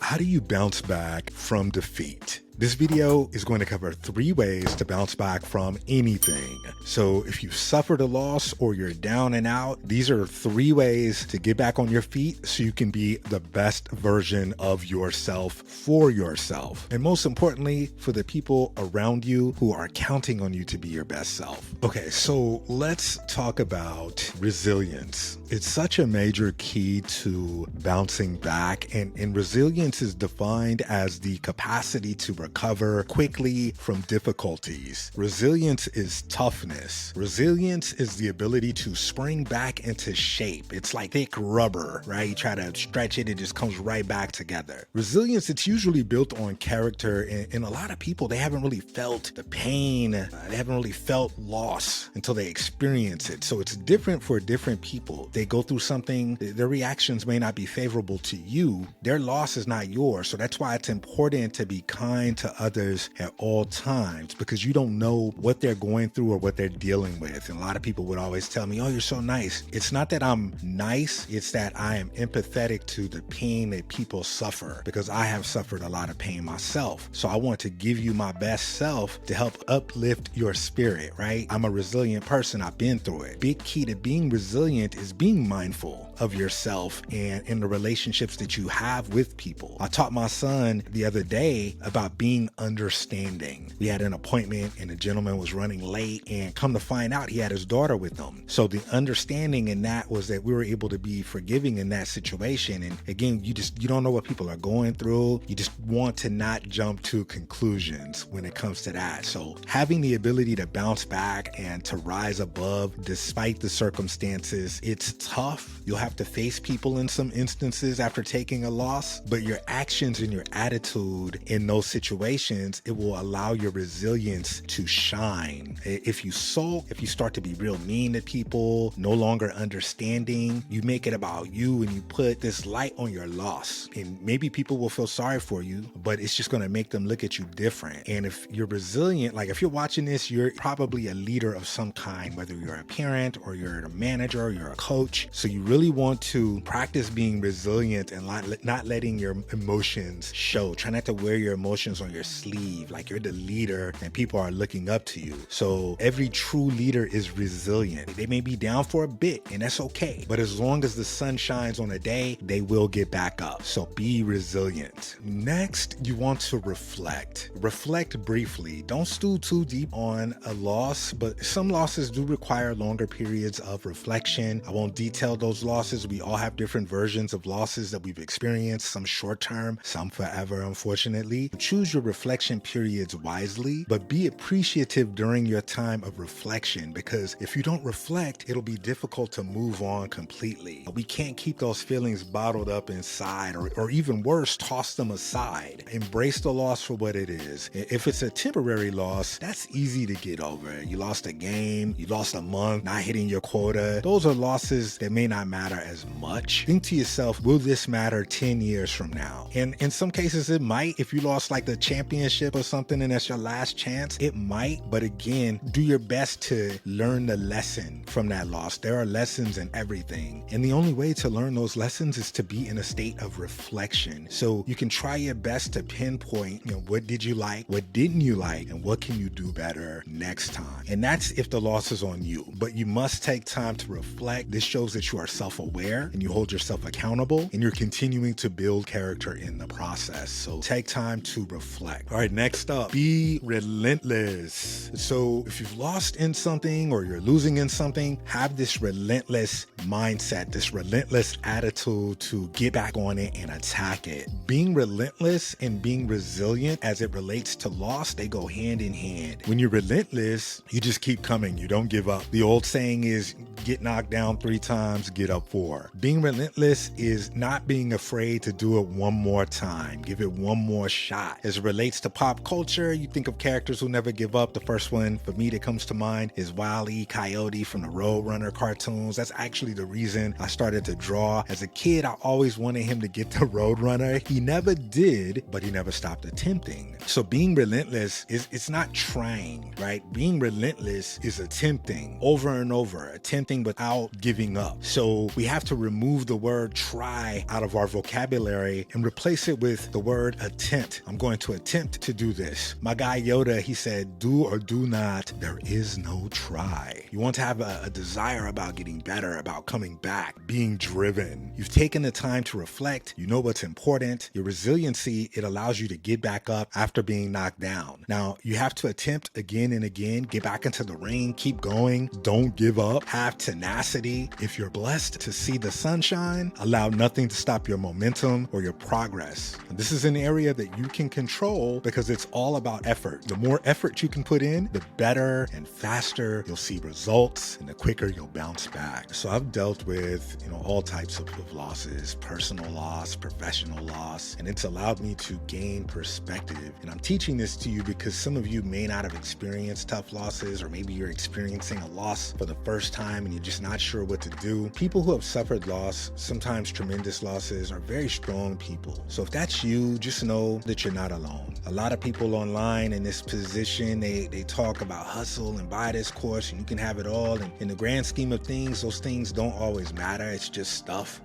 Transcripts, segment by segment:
how do you bounce back from defeat? This video is going to cover 3 ways to bounce back from anything. So if you've suffered a loss or you're down and out, these are 3 ways to get back on your feet so you can be the best version of yourself for yourself. And most importantly, for the people around you who are counting on you to be your best self. Okay, so let's talk about resilience. It's such a major key to bouncing back, and resilience is defined as the capacity to recover quickly from difficulties. Resilience is toughness. Resilience is the ability to spring back into shape. It's like thick rubber, right? You try to stretch it, it just comes right back together. Resilience, it's usually built on character, and a lot of people, they haven't really felt the pain, they haven't really felt loss until they experience it. So it's different for different people. They go through something, their reactions may not be favorable to you. Their loss is not yours. So that's why it's important to be kind to others at all times, because you don't know what they're going through or what they're dealing with. And a lot of people would always tell me, oh, you're so nice. It's not that I'm nice, it's that I am empathetic to the pain that people suffer, because I have suffered a lot of pain myself. So I want to give you my best self to help uplift your spirit, right? I'm a resilient person. I've been through it. Big key to being resilient is being mindful of yourself and in the relationships that you have with people. I taught my son the other day about being understanding. We had an appointment and the gentleman was running late, and come to find out he had his daughter with him. So the understanding in that was that we were able to be forgiving in that situation. And again, you don't know what people are going through. You just want to not jump to conclusions when it comes to that. So having the ability to bounce back and to rise above despite the circumstances, it's tough. You'll have to face people in some instances after taking a loss, but your actions and your attitude in those situations, it will allow your resilience to shine. If you sulk, if you start to be real mean to people, no longer understanding, you make it about you and you put this light on your loss. And maybe people will feel sorry for you, but it's just going to make them look at you different. And if you're resilient, like if you're watching this, you're probably a leader of some kind, whether you're a parent or you're a manager or you're a coach. So you really want to practice being resilient and not letting your emotions show. Try not to wear your emotions on your sleeve, like you're the leader and people are looking up to you. So every true leader is resilient. They may be down for a bit, and that's okay. But as long as the sun shines on a day, they will get back up. So be resilient. Next, you want to reflect. Reflect briefly. Don't stew too deep on a loss, but some losses do require longer periods of reflection. I won't detail those losses. We all have different versions of losses that we've experienced, some short-term, some forever, unfortunately. Choose your reflection periods wisely, but be appreciative during your time of reflection, because if you don't reflect, it'll be difficult to move on completely. We can't keep those feelings bottled up inside, or even worse, toss them aside. Embrace the loss for what it is. If it's a temporary loss, that's easy to get over. You lost a game, you lost a month, not hitting your quota. Those are losses that may not matter as much. Think to yourself, will this matter 10 years from now? And in some cases it might. If you lost like the championship or something and that's your last chance, it might. But again, do your best to learn the lesson from that loss. There are lessons in everything. And the only way to learn those lessons is to be in a state of reflection. So you can try your best to pinpoint, what did you like, what didn't you like, and what can you do better next time? And that's if the loss is on you. But you must take time to reflect. This shows that you are self-aware and you hold yourself accountable, and you're continuing to build character in the process. So take time to reflect. All right, next up, be relentless. So if you've lost in something or you're losing in something, have this relentless mindset, this relentless attitude to get back on it and attack it. Being relentless and being resilient as it relates to loss, they go hand in hand. When you're relentless, you just keep coming. You don't give up. The old saying is, get knocked down 3 times, get up 4. Being relentless is not being afraid to do it one more time. Give it one more shot. As it relates to pop culture, you think of characters who never give up. The first one for me that comes to mind is Wile E. Coyote from the Roadrunner cartoons. That's actually the reason I started to draw. As a kid, I always wanted him to get the Roadrunner. He never did, but he never stopped attempting. So being relentless it's not trying, right? Being relentless is attempting over and over, attempting without giving up. So we have to remove the word try out of our vocabulary and replace it with the word attempt. I'm going to attempt to do this. My guy Yoda, he said, do or do not, there is no try. You want to have a desire about getting better, about coming back, being driven. You've taken the time to reflect. You know what's important. Your resiliency, it allows you to get back up after being knocked down. Now, you have to attempt again and again, get back into the ring, keep going, don't give up, have tenacity. If you're blessed to see the sunshine, allow nothing to stop your momentum or your progress. And this is an area that you can control because it's all about effort. The more effort you can put in, the better and faster you'll see results and the quicker you'll bounce back. So I've dealt with, all types of losses, personal loss, professional loss, and it's allowed me to gain perspective. And I'm teaching this to you because some of you may not have experienced tough losses, or maybe you're experiencing a loss for the first time and you're just not sure what to do. People who have suffered loss, sometimes tremendous losses, are very strong people. So if that's you, just know that you're not alone. A lot of people online in this position, they talk about hustle and buy this course and you can have it all. And in the grand scheme of things, those things don't always matter. It's just stuff.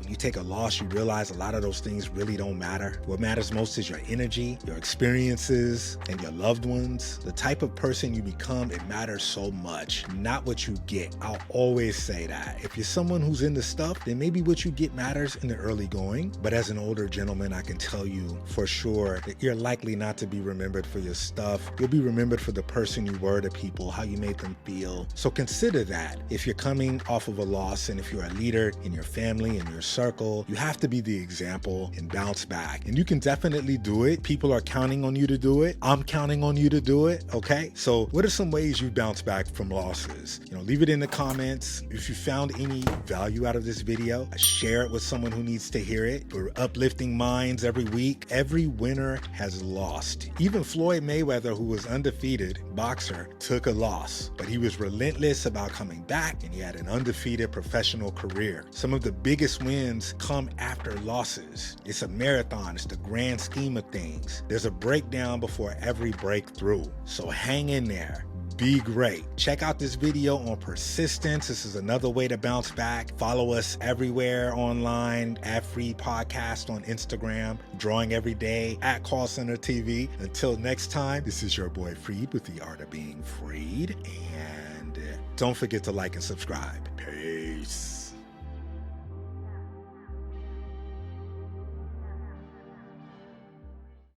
You take a loss, you realize a lot of those things really don't matter. What matters most is your energy, your experiences, and your loved ones. The type of person you become, it matters so much, not what you get. I'll always say that. If you're someone who's into stuff, then maybe what you get matters in the early going. But as an older gentleman, I can tell you for sure that you're likely not to be remembered for your stuff. You'll be remembered for the person you were to people, how you made them feel. So consider that. If you're coming off of a loss, and if you're a leader in your family and your circle, you have to be the example and bounce back. And you can definitely do it. People are counting on you to do it. I'm counting on you to do it. Okay. So what are some ways you bounce back from losses? Leave it in the comments. If you found any value out of this video, share it with someone who needs to hear it. We're uplifting minds every week. Every winner has lost. Even Floyd Mayweather, who was undefeated boxer, took a loss, but he was relentless about coming back and he had an undefeated professional career. Some of the biggest wins come after losses. It's a marathon. It's the grand scheme of things. There's a breakdown before every breakthrough. So hang in there. Be great. Check out this video on persistence. This is another way to bounce back. Follow us everywhere online, at Free Podcast on Instagram, Drawing Every Day, at Call Center TV. Until next time, this is your boy Freed with the Art of Being Freed. And don't forget to like and subscribe. Peace.